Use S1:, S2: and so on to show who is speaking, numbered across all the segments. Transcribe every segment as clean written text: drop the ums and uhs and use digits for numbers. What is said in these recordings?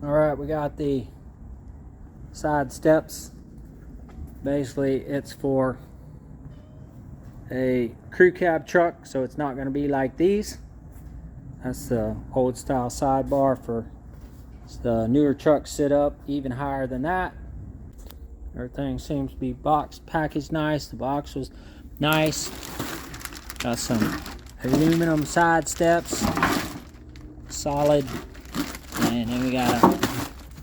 S1: Alright, we got the side steps. Basically, it's for a crew cab truck, so it's not going to be like these. That's the old style sidebar. For the newer trucks sit up even higher than that. Everything seems to be boxed, packaged nice. The box was nice. Got some aluminum side steps, solid, and then we got a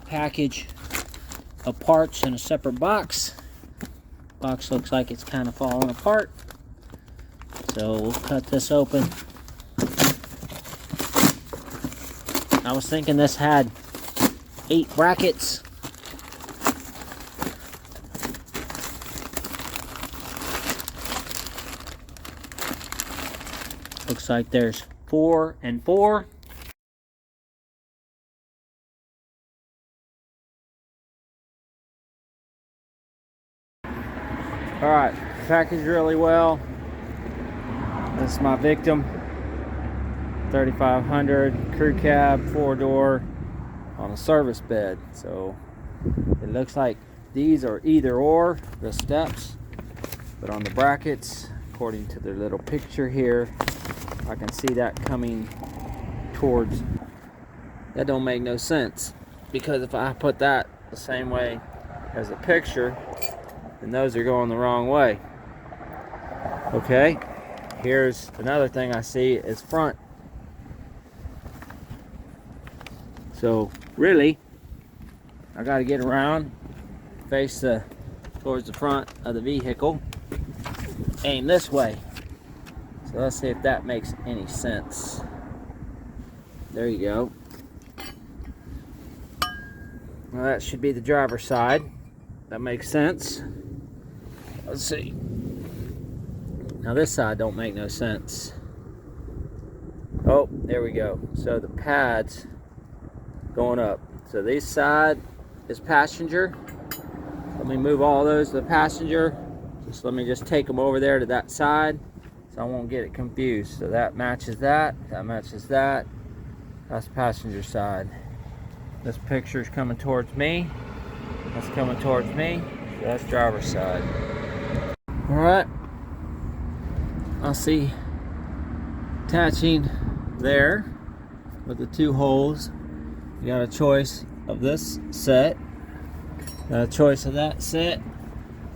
S1: package of parts in a separate box. Box looks like it's kind of falling apart, so we'll cut this open. I was thinking this had 8 brackets. Looks like there's 4 and 4. Alright, packaged really well. This is my victim. 3500 crew cab, 4-door on a service bed. So it looks like these are either or, the steps. But on the brackets, according to their little picture here, I can see that coming towards. That don't make no sense, because if I put that the same way as the picture, then those are going the wrong way. Okay, here's another thing I see is front. So really, I got to get around, face towards the front of the vehicle, aim this way. So let's see if that makes any sense. There you go. Well, that should be the driver's side. That makes sense. Let's see. Now this side don't make no sense. Oh, there we go. So the pads going up. So this side is passenger. Let me move all those to the passenger. Let me just take them over there to that side, so I won't get it confused. So that matches that. That matches that. That's passenger side. This picture is coming towards me. That's coming towards me. So that's driver's side. Alright. I'll see attaching there with the 2 holes. You got a choice of this set. Got a choice of that set.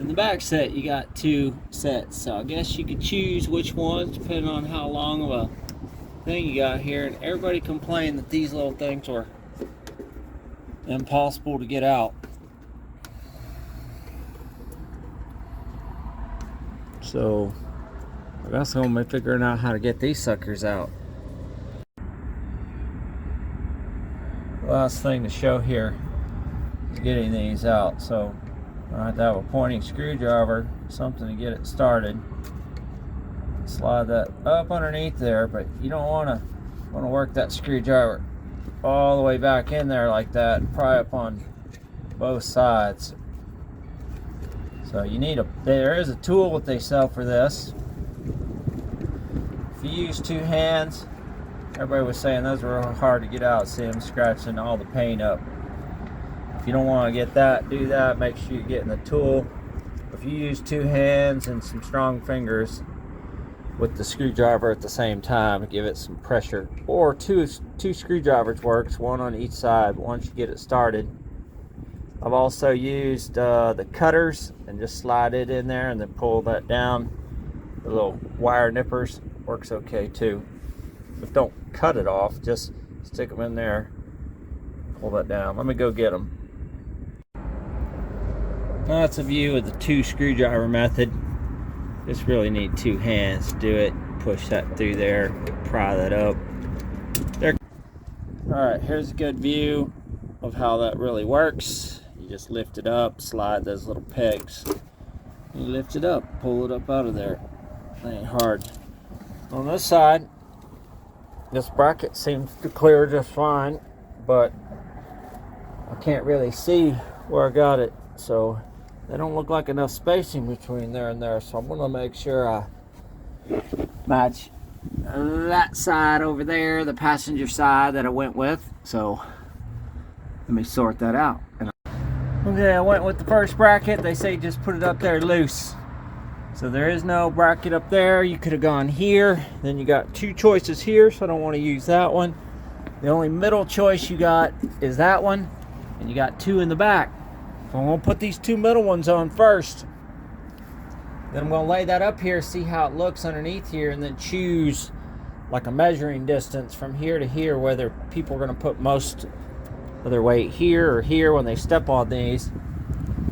S1: In the back set, you got 2 sets. So I guess you could choose which one depending on how long of a thing you got here. And everybody complained that these little things were impossible to get out. So I guess I'm gonna be figuring out how to get these suckers out. Last thing to show here is getting these out. So I have to have a pointing screwdriver, something to get it started. Slide that up underneath there, but you don't want to work that screwdriver all the way back in there like that. Pry up on both sides. So you need there is a tool that they sell for this. If you use 2 hands, everybody was saying those were hard to get out. See them scratching all the paint up. If you don't want to get that, do that. Make sure you're getting the tool. If you use 2 hands and some strong fingers with the screwdriver at the same time, give it some pressure. Or two screwdrivers works, 1 on each side once you get it started. I've also used the cutters and just slide it in there and then pull that down. The little wire nippers works okay too. But don't cut it off, just stick them in there, pull that down. Let me go get them. That's a view of the 2 screwdriver method. Just really need 2 hands to do it. Push that through there, pry that up. There. Alright, here's a good view of how that really works. You just lift it up, slide those little pegs. You lift it up, pull it up out of there. That ain't hard. On this side, this bracket seems to clear just fine, but I can't really see where I got it, so they don't look like enough spacing between there and there. So I'm gonna make sure I match that side over there, the passenger side that I went with. So let me sort that out. Okay, I went with the first bracket. They say just put it up there loose. So there is no bracket up there. You could have gone here. Then you got two choices here, so I don't want to use that one. The only middle choice you got is that one, and you got two in the back. So I'm going to put these two middle ones on first. Then I'm going to lay that up here, see how it looks underneath here, and then choose like a measuring distance from here to here, whether people are going to put most of their weight here or here when they step on these,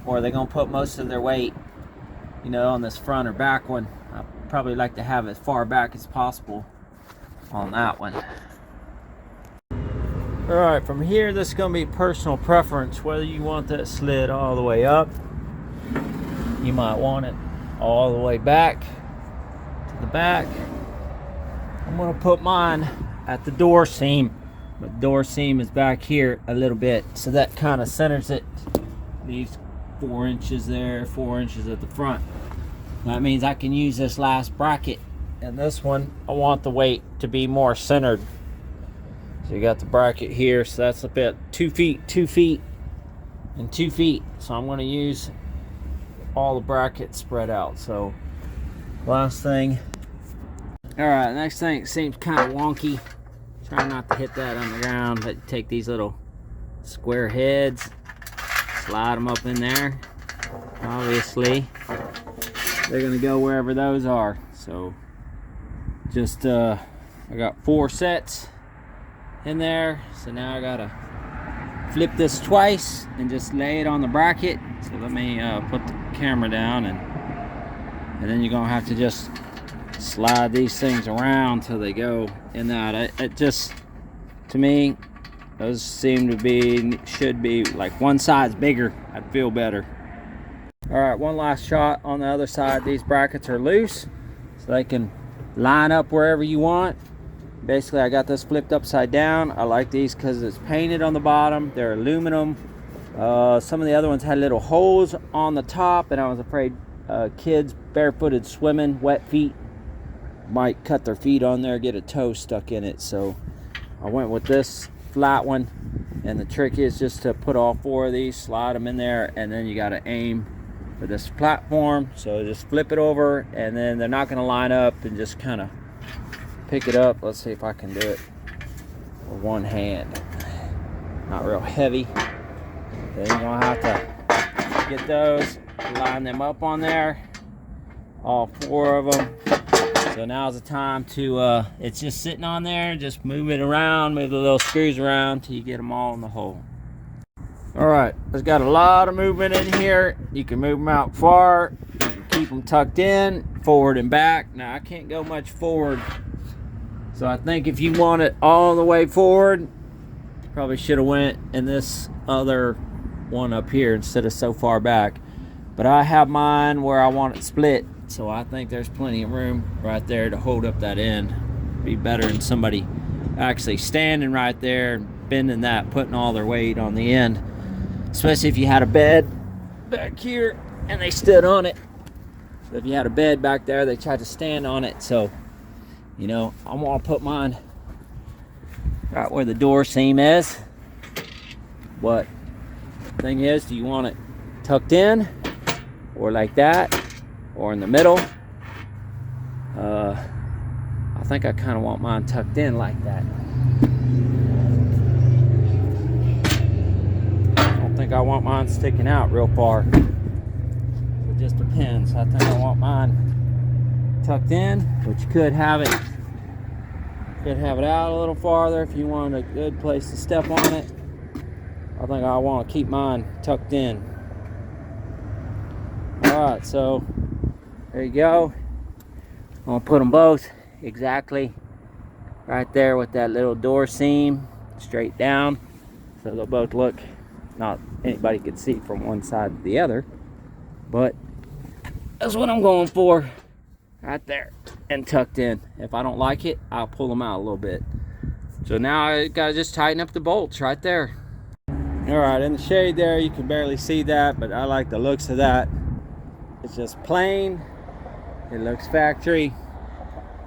S1: or they're going to put most of their weight, you know, on this front or back one. I probably like to have it as far back as possible on that one. All right, from here, this is going to be personal preference, whether you want that slid all the way up. You might want it all the way back to the back. I'm going to put mine at the door seam. The door seam is back here a little bit, so that kind of centers it. These 4 inches there, 4 inches at the front. That means I can use this last bracket, and this one I want the weight to be more centered. So you got the bracket here, so that's a bit 2 feet, 2 feet, and 2 feet. So I'm going to use all the brackets spread out. So last thing. All right, next thing, it seems kind of wonky. Try not to hit that on the ground, but take these little square heads, slide them up in there. Obviously, they're gonna go wherever those are. So just I got 4 sets in there, so now I gotta flip this twice and just lay it on the bracket. So let me put the camera down, and then you're gonna have to just slide these things around till they go in that. It just, to me, those seem to be, should be like one size bigger. I'd feel better. All right, one last shot on the other side. These brackets are loose, so they can line up wherever you want. Basically, I got this flipped upside down. I like these because it's painted on the bottom. They're aluminum. Some of the other ones had little holes on the top, and I was afraid kids barefooted swimming, wet feet, might cut their feet on there, get a toe stuck in it. So I went with this flat one, and the trick is just to put all 4 of these, slide them in there, and then you got to aim for this platform. So just flip it over, and then they're not going to line up, and just kind of pick it up. Let's see if I can do it with one hand. Not real heavy. Then you're going to have to get those, line them up on there, all 4 of them. So now's the time to, it's just sitting on there, just move it around, move the little screws around till you get them all in the hole. All right, there's got a lot of movement in here. You can move them out far, you can keep them tucked in, forward and back. Now I can't go much forward, so I think if you want it all the way forward, probably should have went in this other one up here instead of so far back. But I have mine where I want it split, so I think there's plenty of room right there to hold up that end. Be better than somebody actually standing right there and bending that, putting all their weight on the end. Especially if you had a bed back here and they stood on it. So if you had a bed back there, they tried to stand on it. So, you know, I want to put mine right where the door seam is. But the thing is, do you want it tucked in, or like that, or in the middle? I think I kind of want mine tucked in like that. I don't think I want mine sticking out real far. It just depends. I think I want mine tucked in, but you could have it out a little farther if you want a good place to step on it. I think I want to keep mine tucked in. Alright, so there you go. I'm going to put them both exactly right there with that little door seam straight down, so they'll both look, not anybody can see from one side to the other, but that's what I'm going for, right there and tucked in. If I don't like it, I'll pull them out a little bit. So now I gotta just tighten up the bolts right there. All right, in the shade there, you can barely see that, but I like the looks of that. It's just plain. It looks factory.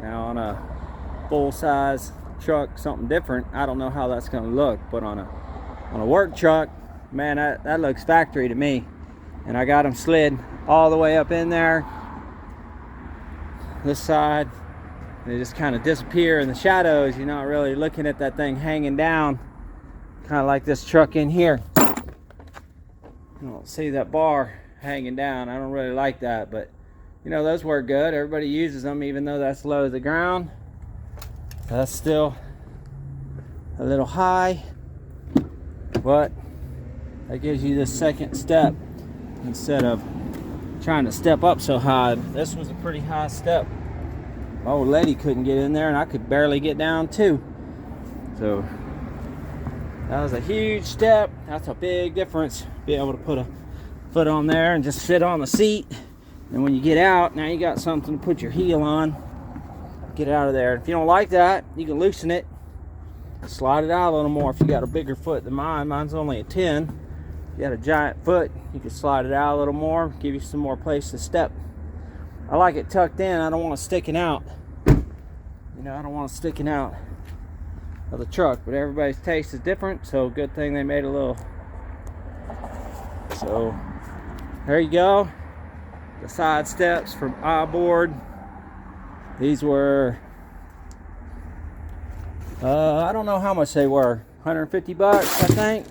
S1: Now on a full-size truck, something different. I don't know how that's gonna look, but on a On a work truck, man, that looks factory to me. And I got them slid all the way up in there, this side. They just kind of disappear in the shadows. You're not really looking at that thing hanging down, kind of like this truck in here. You don't see that bar hanging down. I don't really like that, but you know, those work good. Everybody uses them, even though that's low to the ground. That's still a little high, but that gives you this second step instead of trying to step up so high. This was a pretty high step. My old lady couldn't get in there, and I could barely get down too. So that was a huge step. That's a big difference. Be able to put a foot on there and just sit on the seat. And when you get out, now you got something to put your heel on. Get out of there. If you don't like that, you can loosen it. Slide it out a little more if you got a bigger foot than mine. Mine's only a 10. If you got a giant foot, you can slide it out a little more, give you some more place to step. I like it tucked in. I don't want it sticking out. You know, I don't want it sticking out of the truck, but everybody's taste is different, so good thing they made a little. So there you go. The side steps from IBoard. These were I don't know how much they were. 150 bucks, I think.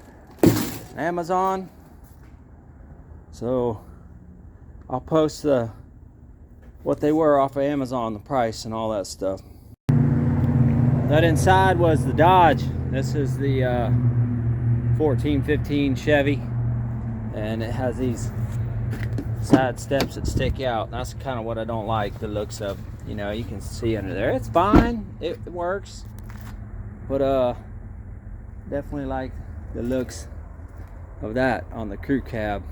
S1: Amazon. So I'll post what they were off of Amazon, the price and all that stuff. That inside was the Dodge. This is the 1415 Chevy, and it has these side steps that stick out. That's kind of what I don't like, the looks of. You know, you can see under there. It's fine. It works. But definitely like the looks of that on the crew cab.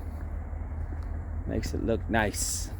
S1: Makes it look nice.